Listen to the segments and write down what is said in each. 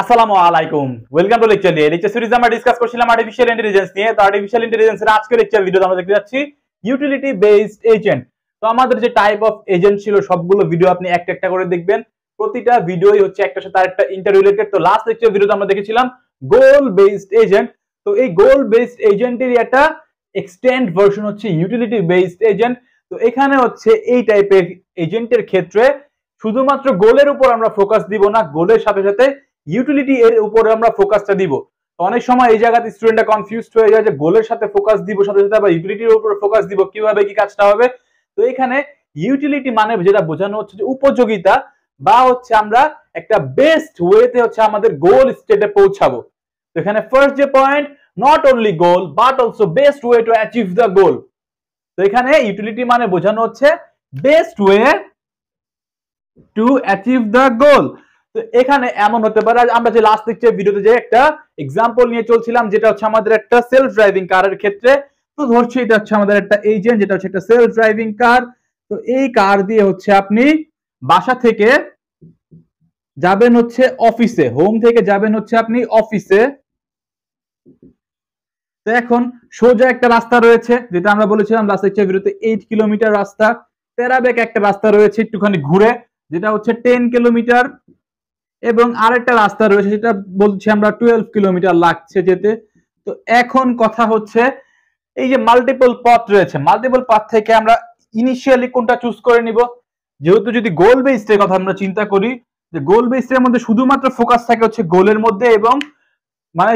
আসসালামু আলাইকুম, welcome to lecture lecture series আমরা ডিসকাস করছিলাম আর্টিফিশিয়াল ইন্টেলিজেন্স নিয়ে। তো আর্টিফিশিয়াল ইন্টেলিজেন্সের আজকের লেকচার ভিডিওতে আমরা দেখতে যাচ্ছি ইউটিলিটি বেসড এজেন্ট। তো আমাদের যে টাইপ অফ এজেন্ট ছিল সবগুলো ভিডিও আপনি একটা একটা করে দেখবেন, প্রতিটা ভিডিওই হচ্ছে একটার সাথে আরেকটা ইন্টার রিলেটেড। তো লাস্ট লেকচার ভিডিওতে আমরা দেখেছিলাম গোল বেসড এজেন্ট। তো এই গোল বেসড এজেন্টের একটা এক্সটেন্ড ভার্সন হচ্ছে ইউটিলিটি বেসড এজেন্ট। তো এখানে হচ্ছে এই টাইপের এজেন্টের ক্ষেত্রে শুধুমাত্র গোলের উপর আমরা ফোকাস দিব না, গোলের সাথে সাথে ইউটিলিটি এর উপরে আমরা ফোকাসটা দিব। তো অনেক সময় এই জায়গাতে স্টুডেন্টরা কনফিউজড হয়ে যায় যে গোলের সাথে ফোকাস দিব সাথে সাথে আবার ইউটিলিটির উপরে ফোকাস দিব, কিভাবে কি কাজটা হবে। তো এখানে ইউটিলিটি মানে যেটা বোঝানো হচ্ছে যে উপযোগিতা, বা হচ্ছে আমরা একটা বেস্ট ওয়েতে হচ্ছে আমাদের গোল স্টেটে পৌঁছাবো। তো এখানে ফার্স্ট যে point, not only goal but also best way to achieve the goal. তো এখানে ইউটিলিটি মানে বোঝানো হচ্ছে best way to achieve the goal. তো এখানে এমন হতে পারে, আমরা যে লাস্ট লেকচার ভিডিওতে যে একটা এক্সাম্পল নিয়ে চলছিলাম যেটা হচ্ছে আমাদের একটা সেলফ ড্রাইভিং কারের ক্ষেত্রে। তো ধরছি এটা হচ্ছে আমাদের একটা এজেন্ট যেটা হচ্ছে একটা সেলফ ড্রাইভিং কার। তো এই কার দিয়ে হচ্ছে আপনি বাসা থেকে যাবেন হচ্ছে অফিসে, হোম থেকে যাবেন হচ্ছে আপনি অফিসে। তো এখন সোজা একটা রাস্তা রয়েছে যেটা আমরা বলেছিলাম লাস্ট লেকচার ভিডিওতে 8 কিলোমিটার রাস্তা। প্যারাবেক একটা রাস্তা রয়েছে একটুখানি ঘুরে যেটা হচ্ছে 10 কিলোমিটার, এবং আরেকটা রাস্তা রয়েছে যেটা বলছি আমরা 12 কিলোমিটার লাগছে যেতে। তো এখন কথা হচ্ছে এই যে মাল্টিপল পথ রয়েছে, মাল্টিপল পথ থেকে আমরা ইনিশিয়ালি কোনটা চুজ করে নিব। যেহেতু যদি গোল বেসড এর কথা আমরা চিন্তা করি, যে গোল বেসড এর মধ্যে শুধুমাত্র ফোকাস থাকে হচ্ছে গোলের মধ্যে, এবং মানে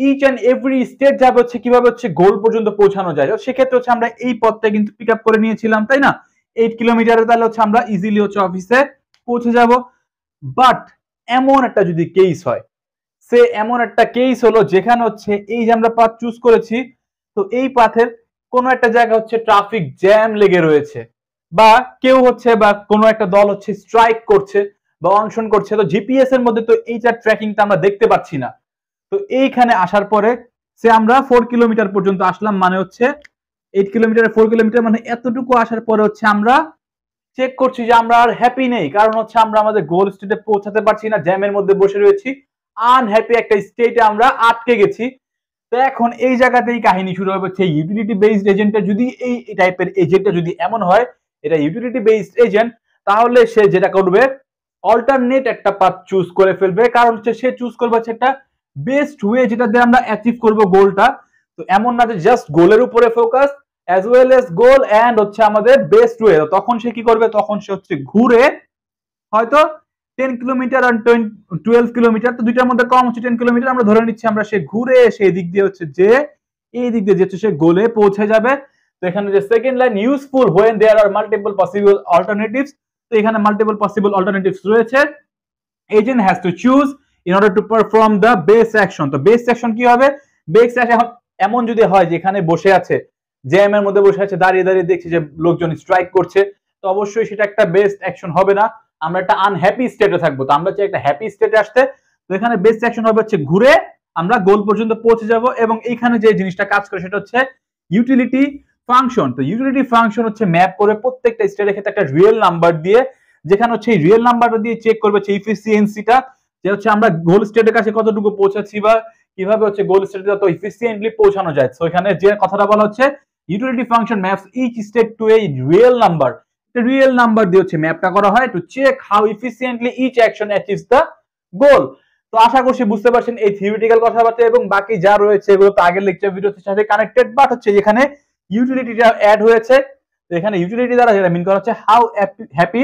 ইচ এন্ড এভরি স্টেপ যাবে হচ্ছে কিভাবে হচ্ছে গোল পর্যন্ত পৌঁছানো যায়। সেক্ষেত্রে হচ্ছে আমরা এই পথটা কিন্তু পিক আপ করে নিয়েছিলাম, তাই না? 8 কিলোমিটারে তাহলে হচ্ছে আমরা ইজিলি হচ্ছে অফিসে পৌঁছে যাব। বাট এমন একটা যদি কেস হয়, সে এমন একটা কেস হলো যেখানে হচ্ছে এই যে আমরা পাথ চুজ করেছি, তো এই পাথের কোনো একটা জায়গা হচ্ছে ট্রাফিক জ্যাম লেগে রয়েছে, বা কেউ হচ্ছে বা কোনো একটা দল হচ্ছে স্ট্রাইক করছে বা অনশন করছে। তো জিপিএস এর মধ্যে তো এইটার ট্র্যাকিংটা আমরা দেখতে পাচ্ছি না। তো এইখানে আসার পরে সে আমরা 4 কিলোমিটার পর্যন্ত আসলাম, মানে হচ্ছে 8 কিলোমিটার 4 কিলোমিটার মানে এতটুকু আসার পরে হচ্ছে আমরা চেক করছি যে আমরা আর হ্যাপি নেই, কারণ হচ্ছে আমরা আমাদের গোল স্টেটে পৌঁছাতে পারছি না, জ্যামের মধ্যে বসে রয়েছি, আনহ্যাপি একটা স্টেটে আমরা আটকে গেছি। তো এখন এই জায়গাতেই কাহিনী শুরু হবে হচ্ছে ইউটিলিটি বেসড এজেন্টের। যদি এই টাইপের এজেন্টটা যদি এমন হয়, এটা ইউটিলিটি বেসড এজেন্ট, তাহলে সে যেটা করবে অল্টারনেট একটা পাথ চুজ করে ফেলবে, কারণ হচ্ছে সে চুজ করবে হচ্ছে একটা বেস্ট ওয়ে যেটা দিয়ে আমরা অ্যাচিভ করব গোলটা। তো এমন না যে জাস্ট গোলের উপরে focus as well as goal and হচ্ছে আমাদের বেস্ট ওয়ে। তখন সে কি করবে, তখন সে হচ্ছে ঘুরে হয়তো 10 কিলোমিটার আর 12 কিলোমিটার, তো দুইটার মধ্যে কম হচ্ছে 10 কিলোমিটার আমরা ধরে নিচ্ছি, আমরা সে ঘুরে সেই দিক দিয়ে হচ্ছে যে এই দিক দিয়ে যেতে সে গোলে পৌঁছে যাবে। তো এখানে যে second line, useful when there are multiple possible alternatives, তো এখানে মাল্টিপল পসিবল অল্টারনেটিভস রয়েছে। Agent has to choose in order to perform the best action. তো বেস অ্যাকশন কি হবে? বেস অ্যাকশন এমন যদি হয় যে এখানে বসে আছে, জ্যাম এর মধ্যে বসে আছে, দাঁড়িয়ে দাঁড়িয়ে দেখছি যে লোকজন স্ট্রাইক করছে, তো অবশ্যই সেটা একটা বেস্ট অ্যাকশন হবে না, আমরা একটা আনহ্যাপি স্টেটে থাকবো। তো আমরা চাই একটা হ্যাপি স্টেটে আসতে। তো এখানে বেস্ট অ্যাকশন হবে হচ্ছে ঘুরে আমরা গোল পর্যন্ত পৌঁছে যাব। এবং এইখানে যে জিনিসটা কাজ করে সেটা হচ্ছে ইউটিলিটি ফাংশন। তো ইউটিলিটি ফাংশন হচ্ছে ম্যাপ করে প্রত্যেকটা স্টেটের ক্ষেত্রে একটা রিয়েল নাম্বার দিয়ে, যেখানে হচ্ছে এই রিয়েল নাম্বারটা দিয়ে চেক করবে হচ্ছে ইফিসিয়েন্সিটা, যে হচ্ছে আমরা গোল স্টেটের কাছে কতটুকু পৌঁছাচ্ছি বা কিভাবে হচ্ছে গোল স্টেটে যত ইফিসিয়েন্টলি পৌঁছানো যায়। তো এখানে যে কথাটা বলা হচ্ছে utility function maps each state to a real number. Real number দিয়ে হচ্ছে ম্যাপটা করা হয় to check how efficiently each action achieves the goal. তো আশা করছি বুঝতে পারছেন এই থিওরিটিক্যাল কথাবার্তা এবং বাকি যা রয়েছে এগুলো তো আগের লেকচার ভিডিওর সাথে কানেক্টেড, বাট হচ্ছে এখানে ইউটিলিটিটা অ্যাড হয়েছে। তো এখানে ইউটিলিটি দ্বারা যেটা মিন করা হচ্ছে how happy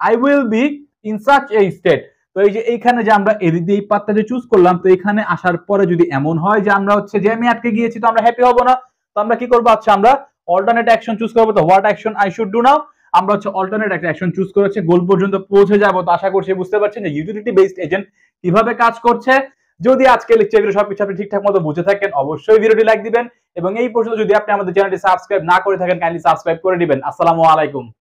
I will be in such a state. তো এই যে এইখানে যে আমরা এদিক দিয়ে এই পাথটা যে চুজ করলাম, তো এখানে আসার পরে যদি এমন হয় যে আমরা হচ্ছে যে আমি আটকে গিয়েছি, তো আমরা হ্যাপি হব না। তো আমরা কি করবো, আচ্ছা আমরা অল্টারনেট অ্যাকশন চুজ করবো। তো what action I should do now, আমরা হচ্ছে অল্টারনেট একটা অ্যাকশন চুজ করেছে, গোল পর্যন্ত পৌঁছে যাবো। তো আশা করছি বুঝতে পারছেন যে ইউটিলিটি বেসড এজেন্ট কিভাবে কাজ করছে। যদি আজকে লেকচার ভিডিও সবকিছু আপনি ঠিকঠাক মতো বুঝে থাকেন, অবশ্যই ভিডিওটি লাইক দিবেন, এবং এই পর্যন্ত যদি আপনি আমাদের চ্যানেলটি সাবস্ক্রাইব না করে থাকেন কাইন্ডলি সাবস্ক্রাইব করে দিবেন। আসসালামু আলাইকুম।